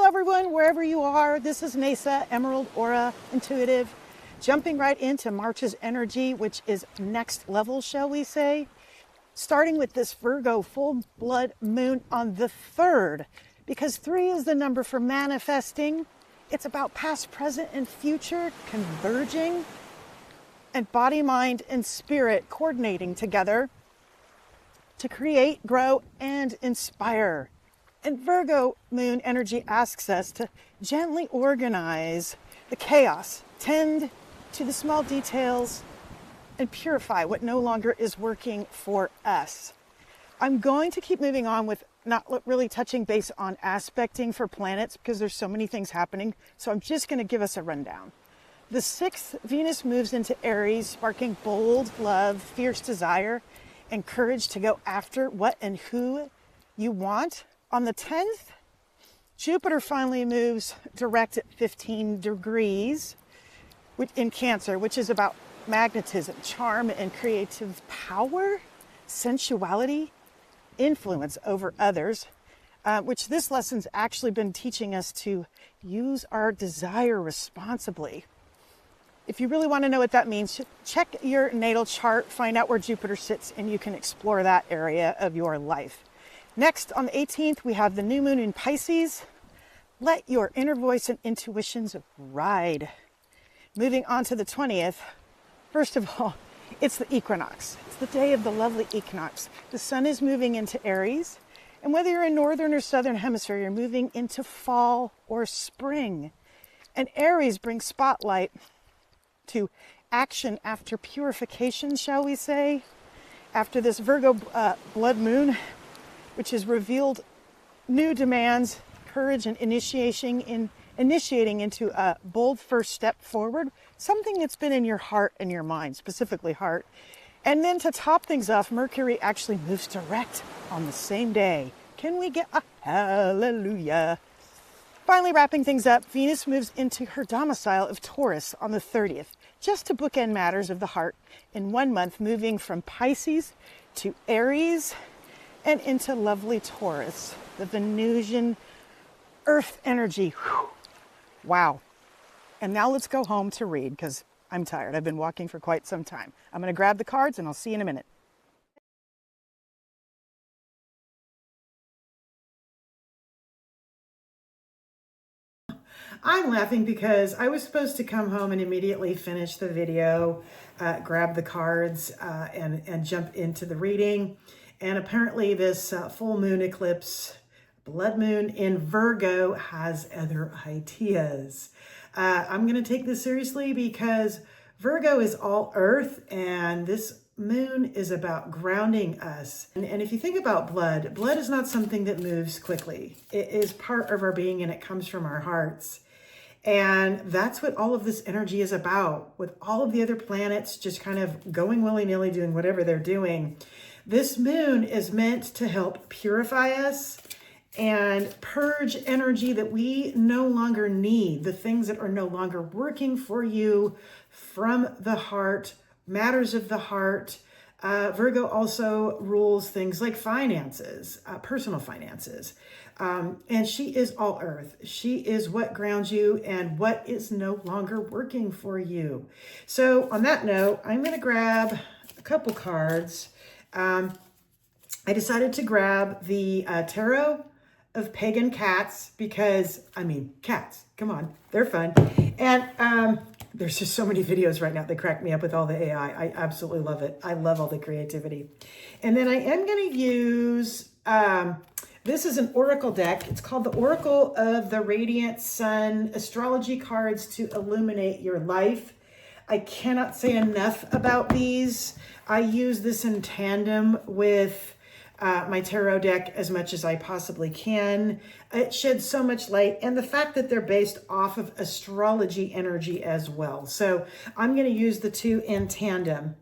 everyone, wherever you are. This is Nasa, Emerald Aura Intuitive, jumping right into March's energy, which is next level, shall we say. Starting with this Virgo full blood moon on the 3rd, because 3 is the number for manifesting. It's about past, present, and future converging, and body, mind, and spirit coordinating together to create, grow, and inspire. And Virgo moon energy asks us to gently organize the chaos, tend to the small details, and purify what no longer is working for us. I'm going to keep moving on with not really touching base on aspecting for planets because there's so many things happening. So I'm just going to give us a rundown. The 6th, Venus moves into Aries, sparking bold love, fierce desire, and courage to go after what and who you want. On the 10th, Jupiter finally moves direct at 15 degrees in Cancer, which is about magnetism, charm, and creative power, sensuality, influence over others, which this lesson's actually been teaching us to use our desire responsibly. If you really want to know what that means, check your natal chart, find out where Jupiter sits, and you can explore that area of your life. Next, on the 18th, we have the new moon in Pisces. Let your inner voice and intuitions ride. Moving on to the 20th, first of all, it's the equinox. It's the day of the lovely equinox. The sun is moving into Aries, and whether you're in northern or southern hemisphere, you're moving into fall or spring. And Aries brings spotlight to action after purification, shall we say, after this Virgo blood moon, which has revealed new demands, courage, and initiating into a bold first step forward, something that's been in your heart and your mind, specifically heart. And then to top things off, Mercury actually moves direct on the same day. Can we get a hallelujah? Finally, wrapping things up, Venus moves into her domicile of Taurus on the 30th, just to bookend matters of the heart in 1 month, moving from Pisces to Aries and into lovely Taurus, the Venusian earth energy. Whew. Wow. And now let's go home to read because I'm tired. I've been walking for quite some time. I'm going to grab the cards and I'll see you in a minute. I'm laughing because I was supposed to come home and immediately finish the video, grab the cards, and jump into the reading. And apparently this full moon eclipse, blood moon in Virgo, has other ideas. I'm going to take this seriously because Virgo is all earth, and this moon is about grounding us. And if you think about blood is not something that moves quickly. It is part of our being, and it comes from our hearts. And that's what all of this energy is about, with all of the other planets just kind of going willy-nilly, doing whatever they're doing. This moon is meant to help purify us and purge energy that we no longer need, the things that are no longer working for you from the heart, matters of the heart. Virgo also rules things like finances, personal finances. And she is all earth. She is what grounds you and what is no longer working for you. So on that note, I'm going to grab a couple cards. I decided to grab the Tarot of Pagan Cats because, cats, come on, they're fun. And there's just so many videos right now that crack me up with all the AI. I absolutely love it. I love all the creativity. And then I am going to use, this is an oracle deck. It's called the Oracle of the Radiant Sun, astrology cards to illuminate your life. I cannot say enough about these. I use this in tandem with my tarot deck as much as I possibly can. It sheds so much light, and the fact that they're based off of astrology energy as well. So I'm going to use the two in tandem.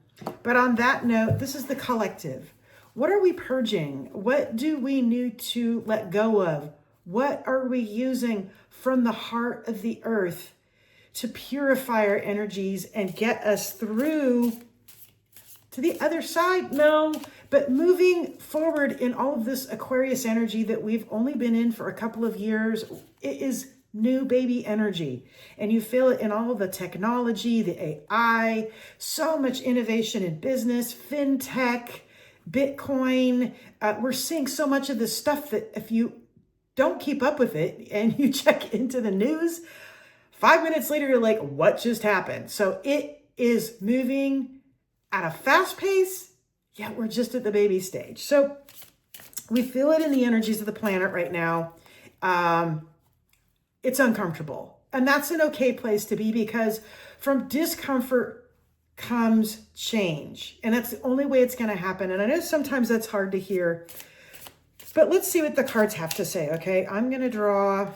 But on that note, this is the collective. What are we purging? What do we need to let go of? What are we using from the heart of the earth to purify our energies and get us through to the other side? No, But moving forward in all of this Aquarius energy that we've only been in for a couple of years, it is new baby energy. And you feel it in all of the technology, the AI, so much innovation in business, fintech, Bitcoin. We're seeing so much of this stuff that if you don't keep up with it and you check into the news, 5 minutes later, you're like, what just happened? So it is moving at a fast pace, yet we're just at the baby stage. So we feel it in the energies of the planet right now. It's uncomfortable. And that's an okay place to be, because from discomfort comes change. And that's the only way it's going to happen. And I know sometimes that's hard to hear, but let's see what the cards have to say, okay? I'm going to draw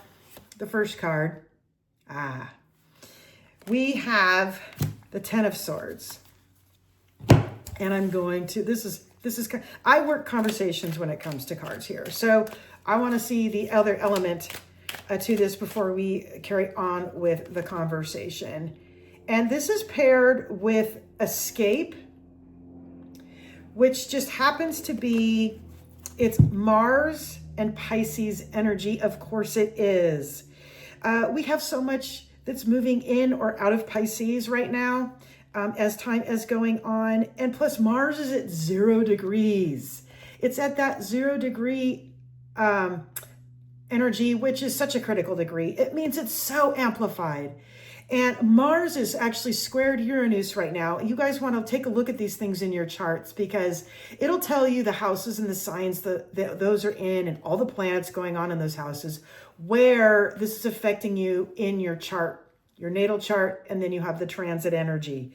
the first card. We have the Ten of Swords. And I'm going to, this is, I work conversations when it comes to cards here. So I want to see the other element to this before we carry on with the conversation. And this is paired with escape, which just happens to be, it's Mars and Pisces energy. Of course it is. We have so much that's moving in or out of Pisces right now as time is going on. And plus Mars is at 0 degrees. It's at that 0 degree energy, which is such a critical degree. It means it's so amplified. And Mars is actually squared Uranus right now. You guys want to take a look at these things in your charts, because it'll tell you the houses and the signs that those are in, and all the planets going on in those houses, where this is affecting you in your chart, your natal chart, and then you have the transit energy.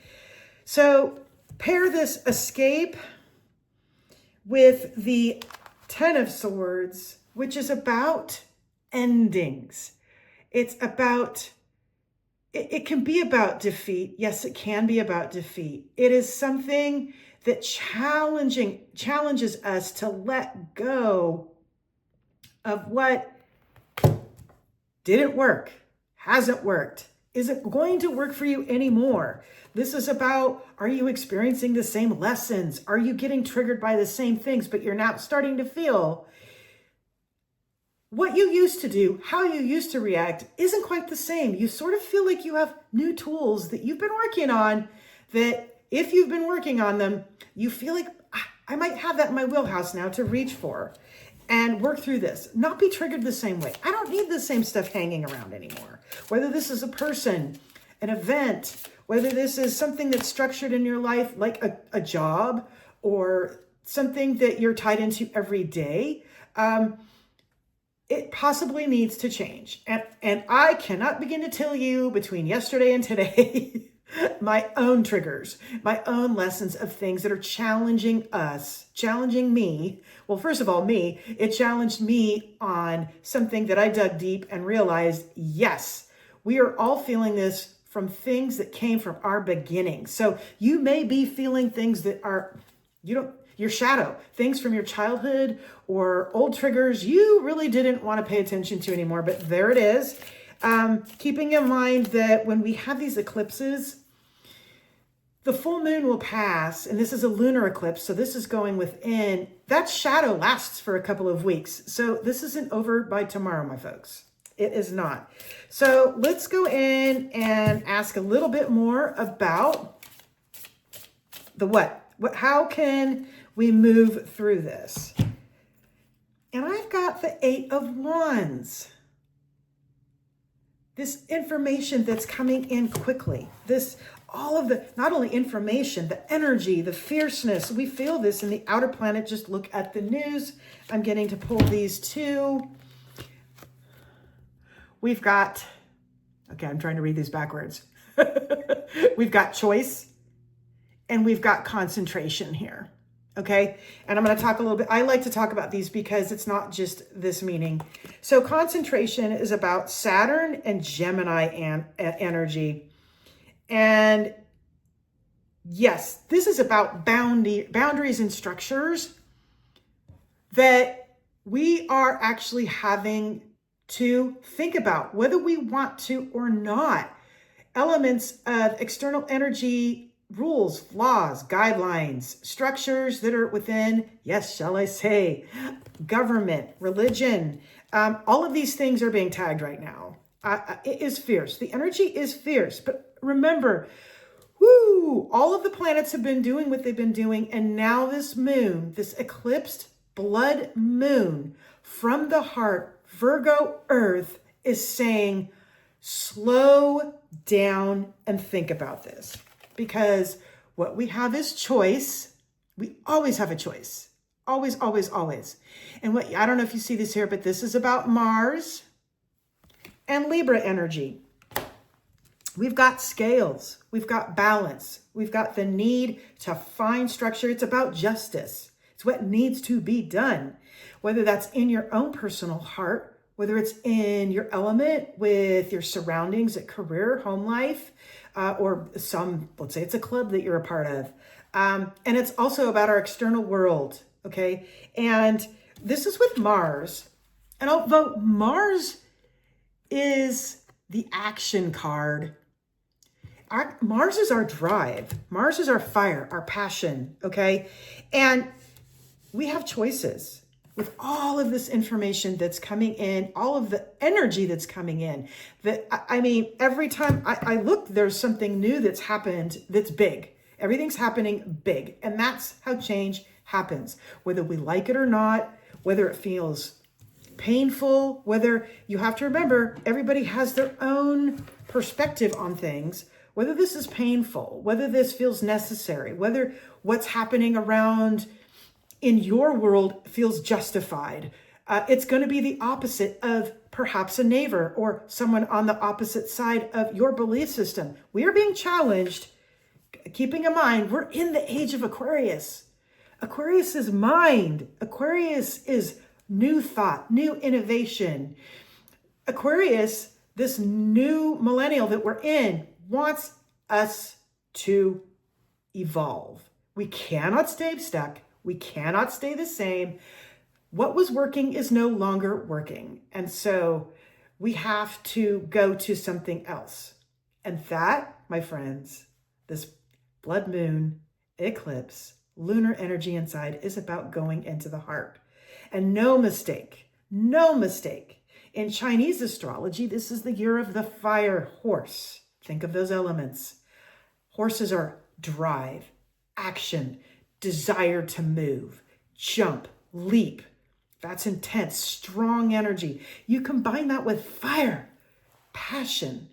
So pair this escape with the Ten of Swords, which is about endings. It's about, it can be about defeat. Yes, it can be about defeat. It is something that challenges us to let go of what didn't work, hasn't worked, isn't going to work for you anymore. This is about, are you experiencing the same lessons? Are you getting triggered by the same things, but you're now starting to feel what you used to do, how you used to react isn't quite the same. You sort of feel like you have new tools that you've been working on, that if you've been working on them, you feel like, I might have that in my wheelhouse now to reach for and work through this, not be triggered the same way. I don't need the same stuff hanging around anymore. Whether this is a person, an event, whether this is something that's structured in your life, like a job, or something that you're tied into every day, it possibly needs to change. And I cannot begin to tell you between yesterday and today, my own triggers, my own lessons of things that are challenging us, challenging me. Well, first of all, me, it challenged me on something that I dug deep and realized, yes, we are all feeling this from things that came from our beginning. So you may be feeling things that are, your shadow, things from your childhood or old triggers you really didn't want to pay attention to anymore, but there it is. Keeping in mind that when we have these eclipses, the full moon will pass, and this is a lunar eclipse, so this is going within. That shadow lasts for a couple of weeks. So this isn't over by tomorrow, my folks. It is not. So let's go in and ask a little bit more about the what. How can we move through this? And I've got the Eight of Wands. This information that's coming in quickly. All of the, not only information, the energy, the fierceness. We feel this in the outer planet. Just look at the news. I'm getting to pull these two. We've got, okay, I'm trying to read these backwards. We've got choice and we've got concentration here. Okay. And I'm going to talk a little bit. I like to talk about these because it's not just this meaning. So concentration is about Saturn and Gemini energy. And yes, this is about boundaries and structures that we are actually having to think about whether we want to or not. Elements of external energy rules, laws, guidelines, structures that are within, yes, shall I say, government, religion. All of these things are being tagged right now. It is fierce. The energy is fierce. But remember, all of the planets have been doing what they've been doing. And now this moon, this eclipsed blood moon from the heart, Virgo Earth, is saying, slow down and think about this. Because what we have is choice. We always have a choice. Always, always, always. And what, I don't know if you see this here, but this is about Mars and Libra energy. We've got scales. We've got balance. We've got the need to find structure. It's about justice. It's what needs to be done. Whether that's in your own personal heart, whether it's in your element with your surroundings at career, home life, or let's say it's a club that you're a part of. And it's also about our external world, okay? And this is with Mars. And although Mars is the action card, Mars is our drive. Mars is our fire, our passion, okay? And we have choices. With all of this information that's coming in, all of the energy that's coming in, every time I look, there's something new that's happened that's big. Everything's happening big. And that's how change happens. Whether we like it or not, whether it feels painful, whether you have to remember, everybody has their own perspective on things, whether this is painful, whether this feels necessary, whether what's happening around in your world feels justified. It's going to be the opposite of perhaps a neighbor or someone on the opposite side of your belief system. We are being challenged, keeping in mind, we're in the age of Aquarius. Aquarius is mind. Aquarius is new thought, new innovation. Aquarius, this new millennial that we're in, wants us to evolve. We cannot stay stuck. We cannot stay the same. What was working is no longer working. And so we have to go to something else. And that, my friends, this blood moon eclipse, lunar energy inside is about going into the heart. And no mistake, in Chinese astrology, this is the year of the fire horse. Think of those elements. Horses are drive, action, desire to move, jump, leap. That's intense, strong energy. You combine that with fire, passion.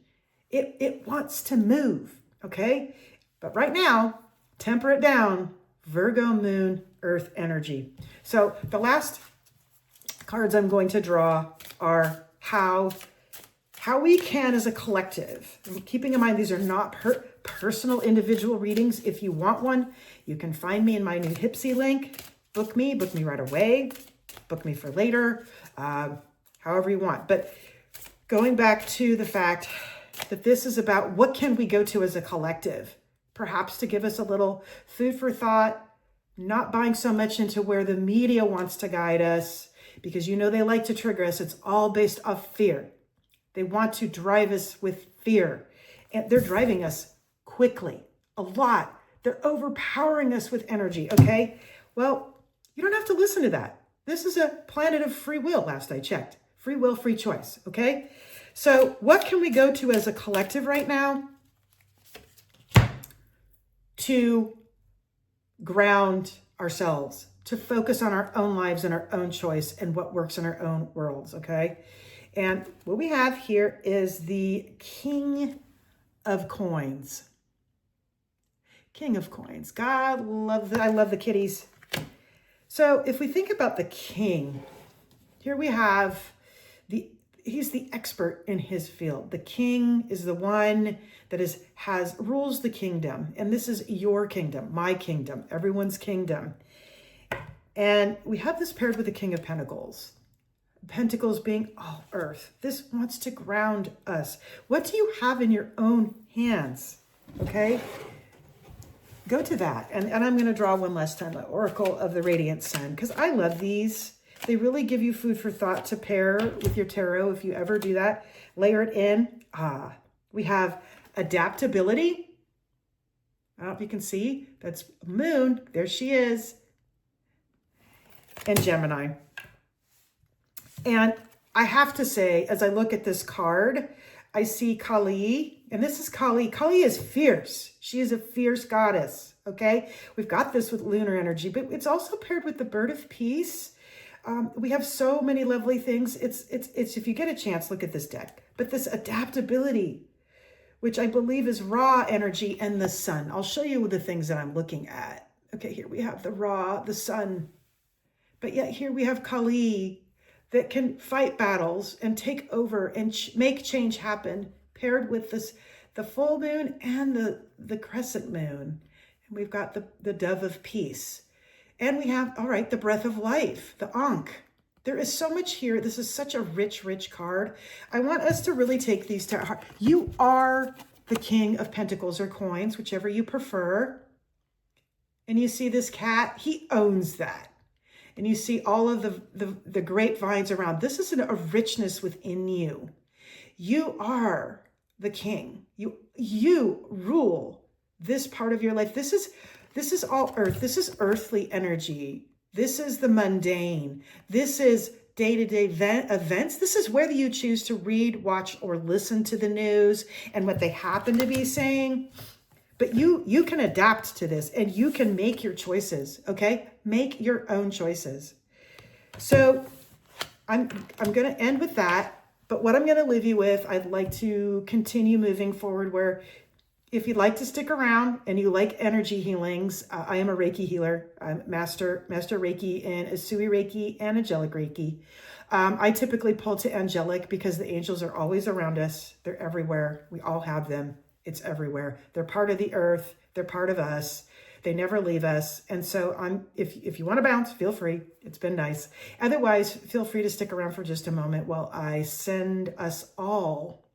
It wants to move, okay? But right now, temper it down. Virgo moon, earth energy. So the last cards I'm going to draw are how we can as a collective, and keeping in mind these are not personal individual readings. If you want one, you can find me in my new Hipsy link. Book me right away, book me for later, however you want. But going back to the fact that this is about what can we go to as a collective, perhaps to give us a little food for thought, not buying so much into where the media wants to guide us, because you know they like to trigger us. It's all based off fear. They want to drive us with fear, and they're driving us quickly, a lot. They're overpowering us with energy, okay? Well, you don't have to listen to that. This is a planet of free will, last I checked. Free will, free choice, okay? So what can we go to as a collective right now to ground ourselves, to focus on our own lives and our own choice and what works in our own worlds, okay? And what we have here is the King of Coins. King of Coins. I love the kitties. So if we think about the king, here we have he's the expert in his field. The king is the one that rules the kingdom. And this is your kingdom, my kingdom, everyone's kingdom. And we have this paired with the King of Pentacles. Pentacles being all earth. This wants to ground us. What do you have in your own hands? Okay. Go to that. And I'm going to draw one last time, the Oracle of the Radiant Sun, because I love these. They really give you food for thought to pair with your tarot. If you ever do that, layer it in. We have adaptability. I don't know if you can see, that's Moon. There she is. And Gemini. And I have to say, as I look at this card, I see Kali, and this is Kali. Kali is fierce. She is a fierce goddess, okay? We've got this with lunar energy, but it's also paired with the bird of peace. We have so many lovely things. It's if you get a chance, look at this deck. But this adaptability, which I believe is raw energy, and the sun. I'll show you the things that I'm looking at. Okay, here we have the raw, the sun. But yet here we have Kali that can fight battles and take over and make change happen, paired with this, the full moon and the crescent moon. And we've got the dove of peace. And we have, all right, the breath of life, the Ankh. There is so much here. This is such a rich, rich card. I want us to really take these to heart. You are the King of Pentacles or coins, whichever you prefer. And you see this cat, he owns that. And you see all of the grapevines around. This is a richness within you. You are the king. You rule this part of your life. This is all earth. This is earthly energy. This is the mundane. This is day-to-day events. This is whether you choose to read, watch, or listen to the news and what they happen to be saying. But you can adapt to this and you can make your choices, okay? Make your own choices. So I'm going to end with that. But what I'm going to leave you with, I'd like to continue moving forward where if you'd like to stick around and you like energy healings, I am a Reiki healer. I'm master Reiki and Usui Reiki and angelic Reiki. I typically pull to angelic because the angels are always around us. They're everywhere. We all have them. It's everywhere. They're part of the earth. They're part of us. They never leave us. And so if you want to bounce, feel free. It's been nice. Otherwise, feel free to stick around for just a moment while I send us all,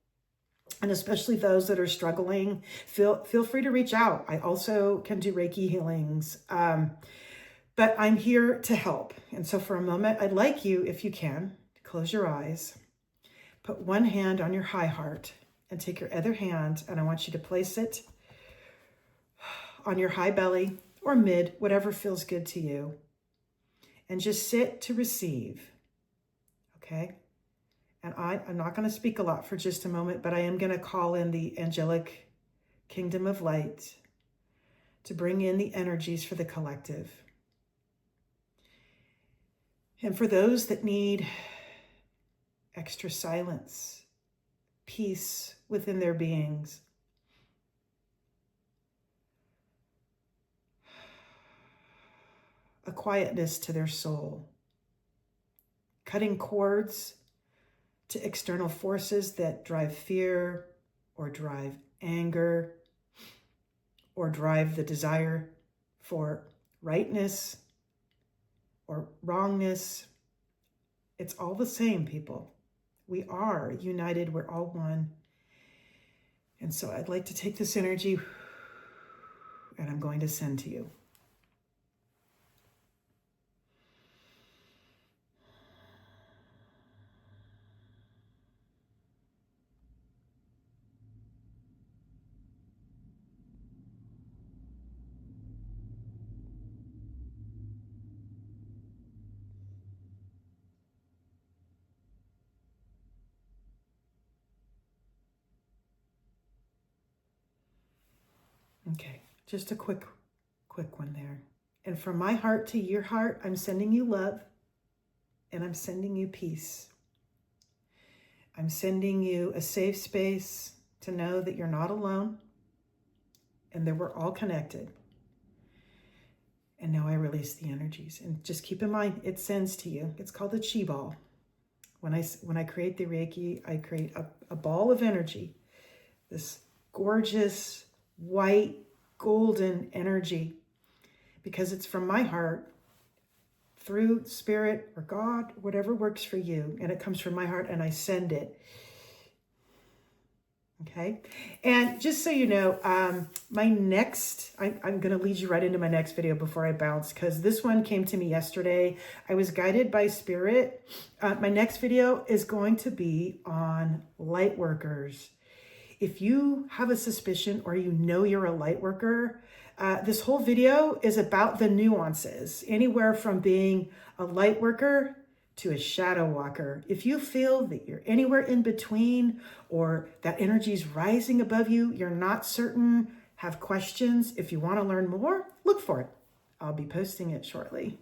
and especially those that are struggling, feel free to reach out. I also can do Reiki healings, but I'm here to help. And so for a moment, I'd like you, if you can, to close your eyes, put one hand on your high heart, and take your other hand, and I want you to place it on your high belly or mid, whatever feels good to you. And just sit to receive, okay? And I'm not going to speak a lot for just a moment, but I am going to call in the angelic kingdom of light to bring in the energies for the collective. And for those that need extra silence, peace within their beings, a quietness to their soul, cutting cords to external forces that drive fear or drive anger or drive the desire for rightness or wrongness. It's all the same, people. We are united. We're all one. And so I'd like to take this energy and I'm going to send to you. Okay, just a quick one there. And from my heart to your heart, I'm sending you love and I'm sending you peace. I'm sending you a safe space to know that you're not alone and that we're all connected. And now I release the energies. And just keep in mind, it sends to you. It's called a chi ball. When I create the Reiki, I create a ball of energy, this gorgeous white golden energy, because it's from my heart through spirit or God, whatever works for you. And it comes from my heart and I send it. Okay. And just so you know, I'm going to lead you right into my next video before I bounce, because this one came to me yesterday. I was guided by spirit. My next video is going to be on light workers. If you have a suspicion or you know you're a light worker, This whole video is about the nuances, anywhere from being a light worker to a shadow walker. If you feel that you're anywhere in between or that energy is rising above you, you're not certain, have questions, if you want to learn more, look for it. I'll be posting it shortly.